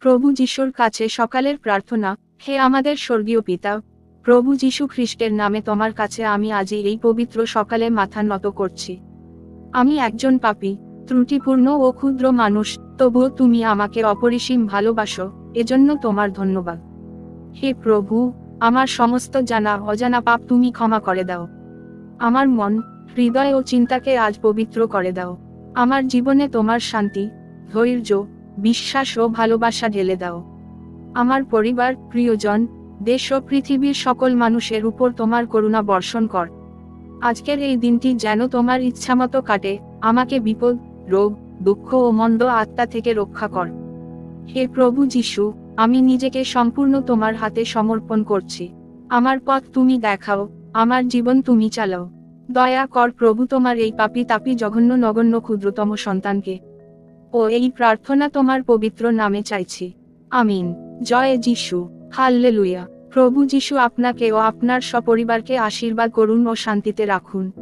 প্রভু যিশুর কাছে সকালের প্রার্থনা। হে আমাদের স্বর্গীয় পিতা, প্রভু যিশু খ্রিস্টের নামে তোমার কাছে আমি আজই এই পবিত্র সকালে মাথা নত করছি। আমি একজন পাপী, ত্রুটিপূর্ণ ও ক্ষুদ্র মানুষ, তবুও তুমি আমাকে অপরিসীম ভালোবাসো, এজন্য তোমার ধন্যবাদ। হে প্রভু, আমার সমস্ত জানা অজানা পাপ তুমি ক্ষমা করে দাও। আমার মন, হৃদয় ও চিন্তাকে আজ পবিত্র করে দাও। আমার জীবনে তোমার শান্তি, ধৈর্য, বিশ্বাস ও ভালোবাসা ঢেলে দাও। আমার পরিবার, প্রিয়জন, দেশ ও পৃথিবীর সকল মানুষের উপর তোমার করুণা বর্ষণ কর। আজকের এই দিনটি যেন তোমার ইচ্ছামতো কাটে, আমাকে বিপদ, রোগ, দুঃখ ও মন্দ আত্মা থেকে রক্ষা কর। হে প্রভু যিশু, আমি নিজেকে সম্পূর্ণ তোমার হাতে সমর্পণ করছি। আমার পথ তুমি দেখাও, আমার জীবন তুমি চালাও। দয়া কর প্রভু তোমার এই পাপী তাপী জঘন্য নগণ্য ক্ষুদ্রতম সন্তানকে। ও এই প্রার্থনা তোমার পবিত্র নামে চাইছি। আমিন। জয় যিশু। হাল্লেলুয়া। প্রভু যিশু আপনাকে ও আপনার সপরিবারকে আশীর্বাদ করুন ও শান্তিতে রাখুন।